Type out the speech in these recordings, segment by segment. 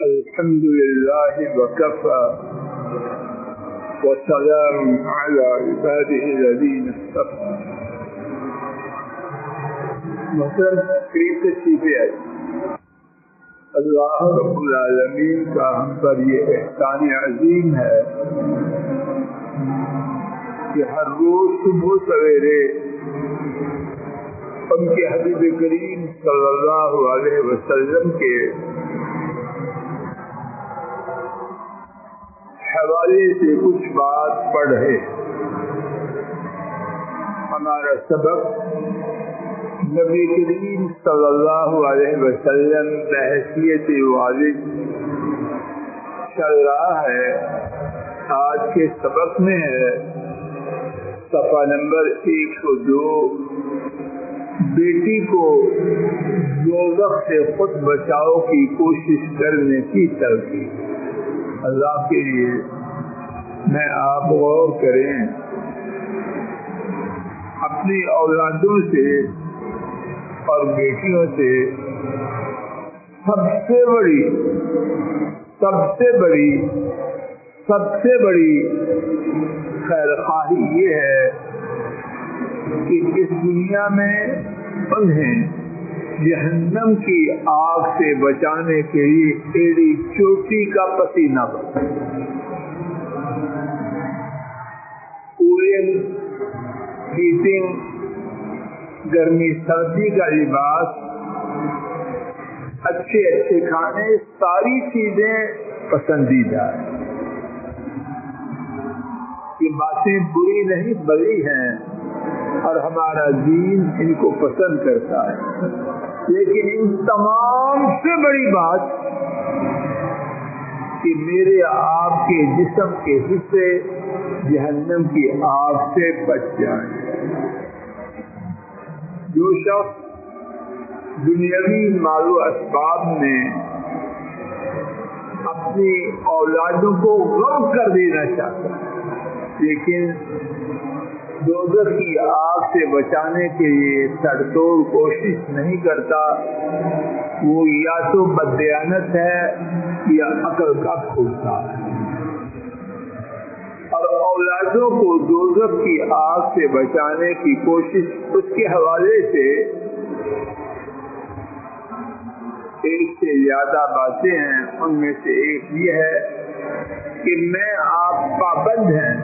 الحمد لله وكفى وسلام على عباده الذين اصطفى. محترم قریب تشریف آئی. اللہ رب العالمین کا ہم پر یہ احسان عظیم ہے کہ ہر روز صبح سویرے ان کے حبیب کریم صلی اللہ علیہ وسلم کے حوالے سے کچھ بات پڑھ رہے. ہمارا سبق نبی کریم صلی اللہ علیہ وسلم بحیثیت والد چل رہا ہے. آج کے سبق میں ہے صفحہ نمبر 102. بیٹی کو دوزخ سے خود بچاؤ کی کوشش کرنے کی تلقین. اللہ کے لیے میں آپ غور کریں. اپنی اولادوں سے اور بیٹیوں سے سب سے بڑی خیر خواہی یہ ہے کہ اس دنیا میں انہیں جہنم کی آگ سے بچانے کے لیے ایڑی چوٹی کا پسینہ بنے. کولنگ، ہیٹنگ، گرمی سردی کا لباس، اچھے کھانے، ساری چیزیں پسندیدہ ہیں. یہ باتیں بری نہیں بھلی ہیں اور ہمارا دین ان کو پسند کرتا ہے. لیکن ان تمام سے بڑی بات کہ میرے آپ کے جسم کے حصے جہنم کی آگ سے بچ جائیں. جو شخص دنیاوی مال و اسباب میں اپنی اولادوں کو غرق کر دینا چاہتا ہے لیکن دوزخ کی آگ سے بچانے کے لیے سڑ توڑ کوشش نہیں کرتا، وہ یا تو بددیانت ہے یا عقل کا کھوتا ہے. اور اولادوں کو دوزخ کی آگ سے بچانے کی کوشش اس کے حوالے سے ایک سے زیادہ باتیں ہیں. ان میں سے ایک یہ ہے کہ میں آپ پابند ہیں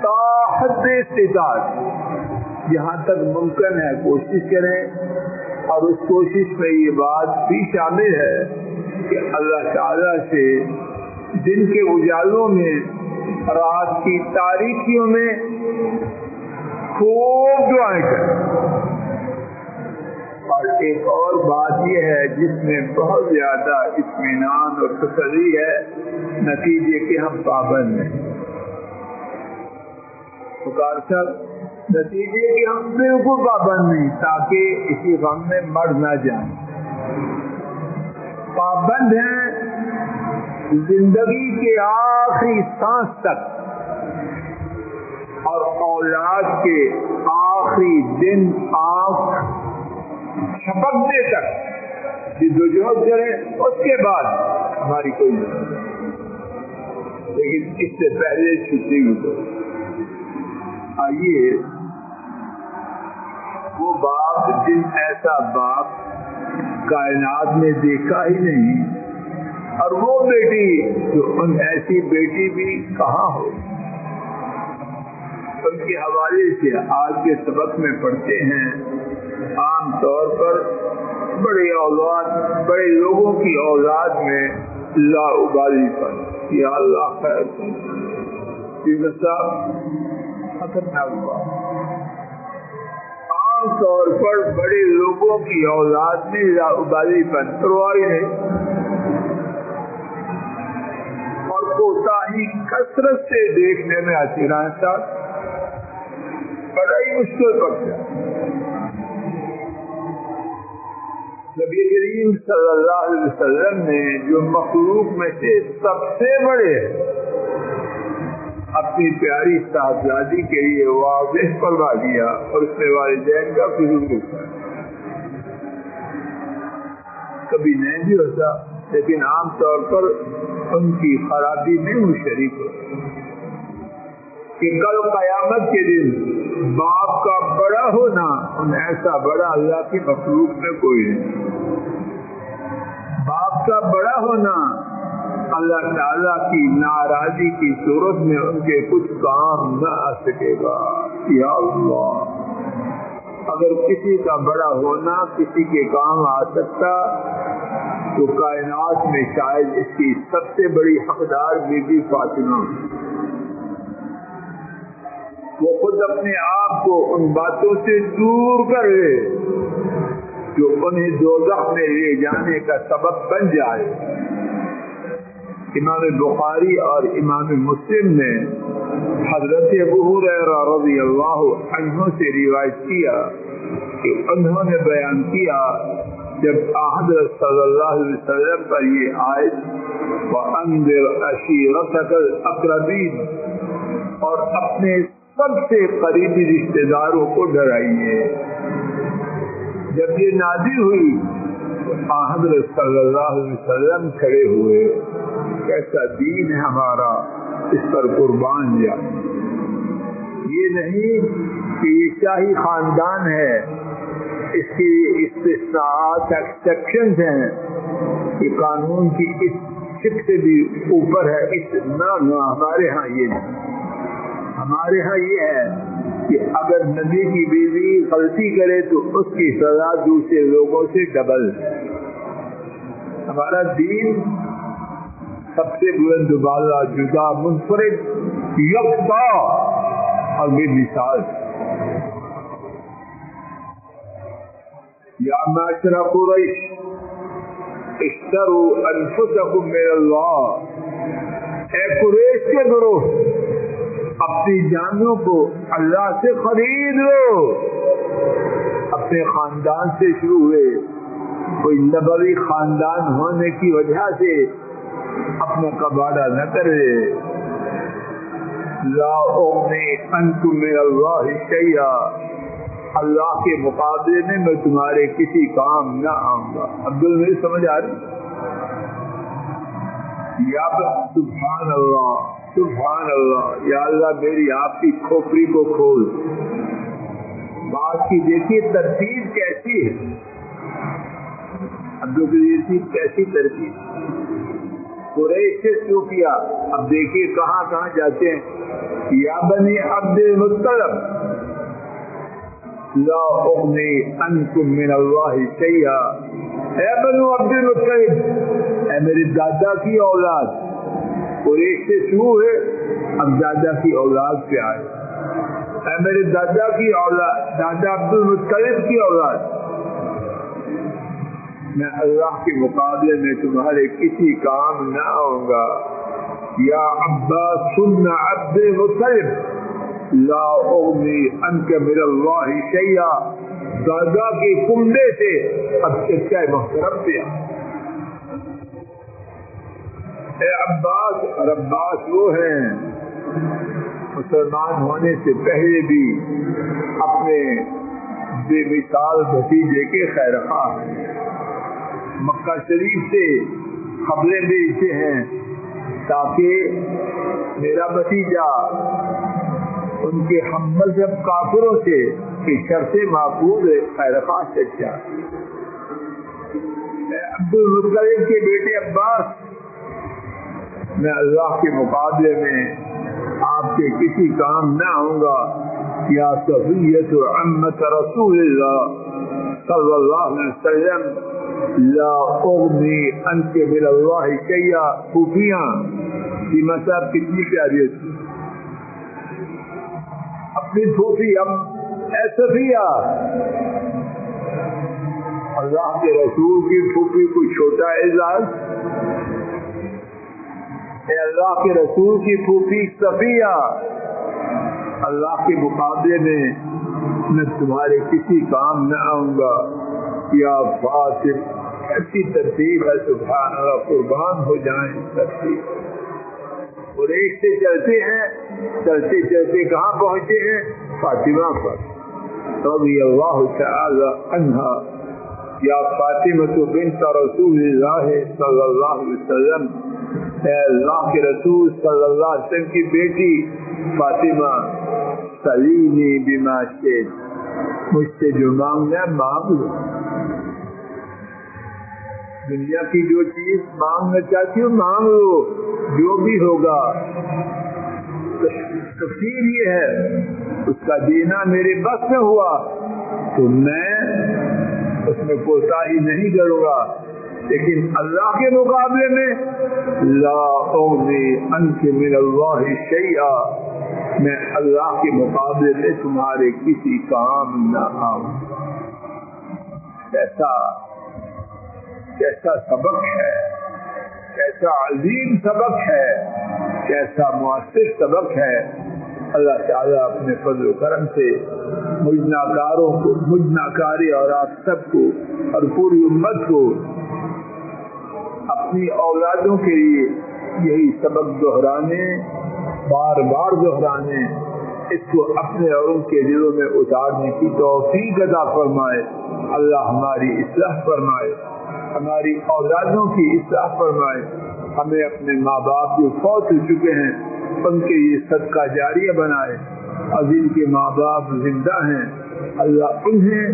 تا حد استطاعت جہاں تک ممکن ہے کوشش کریں. اور اس کوشش میں یہ بات بھی شامل ہے کہ اللہ تعالیٰ سے دن کے اجالوں میں، رات کی تاریکیوں میں خوب دعائیں کریں. اور ایک اور بات یہ ہے جس میں بہت زیادہ اطمینان اور تسلی ہے، نتیجے کے ہم پابند ہیں. نتیجے کہ ہم بالکل پابند نہیں تاکہ اسی غم میں مر نہ جائیں. پابند ہیں زندگی کے آخری سانس تک اور اولاد کے آخری دن آنکھ چھپکنے تک جدوجہد کریں. اس کے بعد ہماری کوئی نہیں، لیکن اس سے پہلے چھٹی گزرے. آئیے وہ باپ جن ایسا باپ کائنات میں دیکھا ہی نہیں، اور وہ بیٹی جو ان ایسی بیٹی بھی کہاں ہو، ان کے حوالے سے آج کے سبق میں پڑھتے ہیں. عام طور پر بڑے لوگوں کی اولاد میں لا ابالی پر یا اللہ خیر خطرناک ہوا. عام طور پر بڑے لوگوں کی اولاد میں لا ابالی پن، پرواہ نہیں اور کوتاہی کثرت سے دیکھنے میں آتی. صاحب بڑا ہی مشکل پڑتا ہے. نبی کریم صلی اللہ علیہ وسلم نے جو مخلوق میں سے سب سے بڑے اپنی پیاری صاحبزادی کے لیے واضح فرما دیا اور اس میں والدین کا فضول کبھی نہیں بھی ہوتا لیکن عام طور پر ان کی خرابی میں وہ شریک ہو کہ کل قیامت کے دن باپ کا بڑا ہونا ان ایسا بڑا اللہ کی مخلوق میں کوئی نہیں. باپ کا بڑا ہونا اللہ تعالیٰ کی ناراضی کی صورت میں ان کے کچھ کام نہ آ سکے گا. یا اللہ، اگر کسی کا بڑا ہونا کسی کے کام آ سکتا تو کائنات میں شاید اس کی سب سے بڑی حقدار بی بی فاطمہ. وہ خود اپنے آپ کو ان باتوں سے دور کرے جو انہیں دوزخ میں لے جانے کا سبب بن جائے. امام بخاری اور امام مسلم نے حضرت ابو ہریرہ رضی اللہ عنہ سے روایت کیا کہ انہوں نے بیان کیا جب حضرت صلی اللہ علیہ وسلم پر یہ آیت وَأَنذِرْ عَشِيرَتَكَ الْأَقْرَبِينَ اور اپنے سب سے قریبی رشتہ داروں کو ڈرائیے، جب یہ نازل ہوئی حضرت صلی اللہ علیہ وسلم کھڑے ہوئے. کیسا دین ہے ہمارا، اس پر قربان جائے. یہ نہیں کہ یہ شاہی خاندان ہے، اس کی استثناءات ایکسپشنز ہیں کہ قانون کی اس شک سے بھی اوپر ہے. نہ ہمارے ہاں یہ نہیں. ہمارے ہاں یہ ہے کہ اگر نبی کی بیوی غلطی کرے تو اس کی سزا دوسرے لوگوں سے ڈبل. ہمارا دین سب سے بلند بالا، جدا، منفرد، یکتا اور بے مثال. یا معاشر قریش اشتروا انفسکم من اللہ، اے قریش کے گروہ اپنی جانوں کو اللہ سے خرید لو. اپنے خاندان سے شروع ہوئے، کوئی نبوی خاندان ہونے کی وجہ سے اپنا کباڑہ نہ کرے. لا اغنی عنکم من اللہ شیئا، اللہ کے مقابلے میں تمہارے کسی کام نہ آؤں گا. عبداللہ سمجھ آ رہی؟ یا سبحان اللہ سبحان اللہ. یا اللہ میری آپ کی کھوپڑی کو کھول. بات کی دیکھیے ترتیب کیسی ہے، عبدالقدیر کیسی ترتیب. قریش سے شروع کیا، اب دیکھیے کہاں کہاں جاتے ہیں. یا بنی عبد المطلب لا اغنی عنکم من اللہ شیئا، اے بنو عبد المطلب، اے میرے دادا کی اولاد. قریش سے شروع ہے، اب دادا کی اولاد پہ آئے. اے میرے دادا کی اولاد، دادا عبد المطلب کی اولاد، میں اللہ کے مقابلے میں تمہارے کسی کام نہ آؤں گا. یا عباس سن عبد المطلب لا اغنی عنک من اللہ شیئا، دادا کے کنبے سے اب چچا محترم پہ آئے. اے عباس، اور عباس وہ ہیں مسلمان ہونے سے پہلے بھی اپنے بے مثال بھتیجے کے خیر خواہ ہیں. مکہ شریف سے خبریں بھیجتے ہیں تاکہ میرا بھتیجا ان کے ہم مذہب کافروں سے شر سے محفوظ ہے. خیر خواہ چچا عبد المطلب کے بیٹے عباس، میں اللہ کے مقابلے میں آپ کے کسی کام نہ آؤں گا. یا صفیۃ عمۃ رسول اللہ صلی اللہ علیہ وسلم لا اغنی عنک من اللہ شیئا. پھوپھیاں سیما صاحب کتنی پیاری تھی. اپنی پھوپھی اے صفیہ، اللہ کے رسول کی پھوپھی کوئی چھوٹا اعزاز. اے اللہ کے رسول کی پھوپھی صفیہ، اللہ کے مقابلے میں تمہارے کسی کام نہ آؤں گا. یا فاطر، ایسی ترتیب ہے سبحان اللہ، قربان ہو جائیں ترتیب. قریش سے چلتے ہیں، چلتے چلتے کہاں پہنچے ہیں؟ فاطمہ پر رضی اللہ تعالی عنہا. یا فاطمہ بنت رسول اللہ صلی اللہ علیہ وسلم، اے اللہ کے رسول صلی اللہ علیہ وسلم کی بیٹی فاطمہ، سلینی بما شئت، مجھ سے جو مانگنا ہے مانگ لو، دنیا کی جو چیز مانگنا چاہتی ہو مانگ لو، جو بھی ہوگا۔ تفسیر یہ ہے اس کا دینا میرے بس میں ہوا تو میں اس میں کوتاہی نہیں کروں گا، لیکن اللہ کے مقابلے میں لا اغنی عنک من اللہ شیئا، میں اللہ کے مقابلے میں تمہارے کسی کام نہ آؤں۔ کیسا سبق ہے، کیسا عظیم سبق ہے، کیسا مؤثر سبق ہے۔ اللہ تعالیٰ اپنے فضل و کرم سے مجھ ناکارے اور آپ سب کو اور پوری امت کو اپنی اولادوں کے لیے یہی سبق دہرانے، بار بار دہرانے، اس کو اپنے اور ان کے دلوں میں اتارنے کی توفیق عطا فرمائے۔ اللہ ہماری اصلاح فرمائے، ہماری اولادوں کی اصلاح فرمائے، ہمیں اپنے ماں باپ جو فوت ہو چکے ہیں ان کے یہ صدقہ جاریہ بنائے، اور جن کے ماں باپ زندہ ہیں اللہ انہیں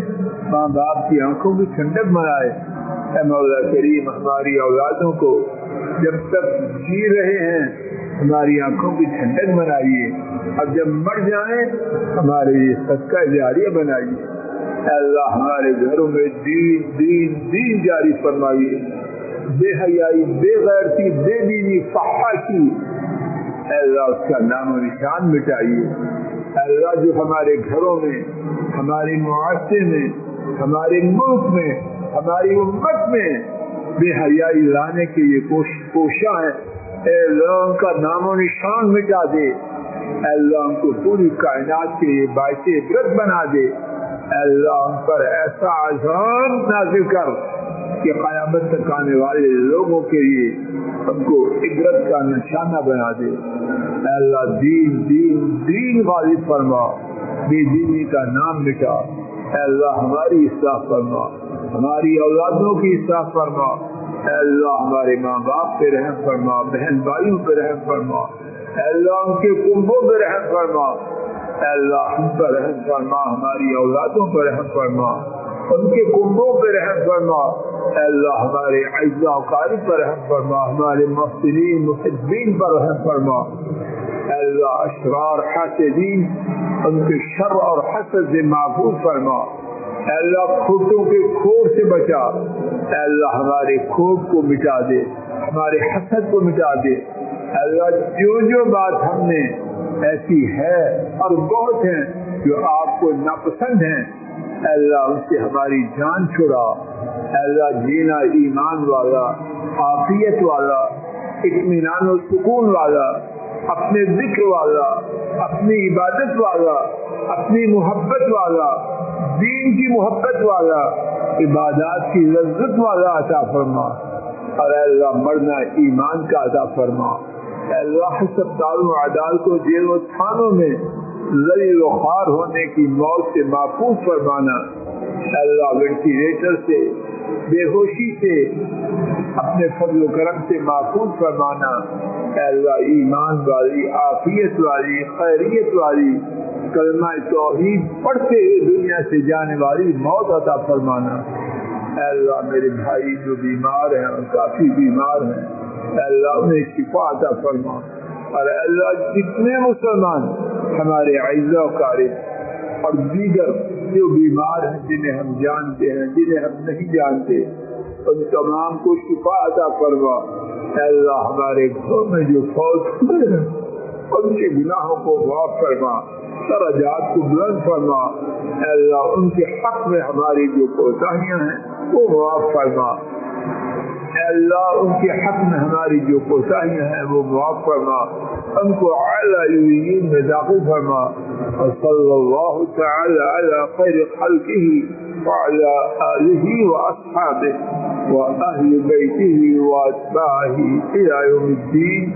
ماں باپ کی آنکھوں کی ٹھنڈک بنائے۔ اے مولا کریم، ہماری اولادوں کو جب تک جی رہے ہیں ہماری آنکھوں کی ٹھنڈک بنائیے، اب جب مر جائیں ہمارے یہ صدقہ جاریہ بنائیے۔ اے اللہ ہمارے گھروں میں دین دین دین جاری فرمائیے، بے حیائی، بے غیرتی، بے دینی، فحاشی، اے اللہ اس کا نام و نشان مٹائیے۔ اے اللہ جو ہمارے گھروں میں، ہمارے معاشرے میں، ہمارے ملک میں، ہماری امت میں بے حیائی لانے کے یہ کوشاں ہیں، اے اللہ ان کا نام و نشان مٹا دے۔ اے اللہ ان کو پوری کائنات کے لیے باعث عبرت بنا دے۔ اے اللہ ان پر ایسا عذاب نازل کر کہ قیامت تک آنے والے لوگوں کے لیے ان کو عبرت کا نشانہ بنا دے۔ اے اللہ دین دین دین غالب فرما، بے دینی کا نام مٹا۔ اے اللہ ہماری اصلاح فرما، ہماری اولادوں کی اصلاح فرما۔ اے اللہ ہمارے ماں باپ پہ رحم فرما، بہن بھائیوں پہ رحم فرما۔ اے اللہ ان کے کنبوں پہ رحم فرما۔ اے اللہ ہم پر رحم فرما، ہماری اولادوں پر رحم فرما، ان کے کنبوں پہ رحم فرما۔ اے اللہ ہمارے اعزاء و اقارب پر رحم فرما، ہمارے محسنین محبین پر رحم فرما۔ اے اللہ اشرار حاسدین ان کے شر اور حسد سے محفوظ فرما۔ اے اللہ کھوٹوں کے کھوٹ سے بچا۔ اے اللہ ہمارے کھوٹ کو مٹا دے، ہمارے حسد کو مٹا دے۔ اے اللہ جو بات ہم نے ایسی ہے اور بہت ہیں جو آپ کو ناپسند ہیں، اے اللہ ان سے ہماری جان چھڑا۔ اے اللہ جینا ایمان والا، عافیت والا، اطمینان و سکون والا، اپنے ذکر والا، اپنی عبادت والا، اپنی محبت والا، دین کی محبت والا، عبادات کی لذت والا عطا فرما۔ اور اے اللہ مرنا ایمان کا عطا فرما۔ اے اللہ ہسپتال و عدال کو جیل و تھانوں میں ذلیل و خوار ہونے کی موت سے محفوظ فرمانا۔ اے اللہ وینٹیلیٹر سے، بے ہوشی سے اپنے فضل و کرم سے محفوظ فرمانا۔ اے اللہ ایمان والی، عافیت والی، خیریت والی، کلمہ توحید پڑھتے ہوئے دنیا سے جانے والی موت عطا فرمانا۔ اے اللہ میرے بھائی جو بیمار ہیں اور کافی بیمار ہیں، اے اللہ انہیں شفا عطا فرما۔ اور اے اللہ جتنے مسلمان ہمارے اعزاء و اقارب اور دیگر جو بیمار ہیں، جنہیں ہم جانتے ہیں، جنہیں ہم نہیں جانتے، ان تمام کو شفا عطا فرما۔ اے اللہ ہمارے گھروں میں جو فوت ہوئے ہیں ان کے گناہوں کو معاف فرما، درجات کو بلند فرما۔ اے اللہ ان کے حق میں ہماری جو کوتاہیاں ہیں وہ معاف فرما۔ اے اللہ ان کے حق میں ہماری جو کوتاہیاں ہیں وہ معاف فرما، ان کو اعلی علیین میں داخل فرما۔ اور صلی اللہ تعالی علی خیر خلقہ وعلی آلہ واصحابہ واہل بیتہ واتباعہ الی یوم الدین،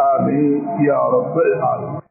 آمین یا رب العالمین۔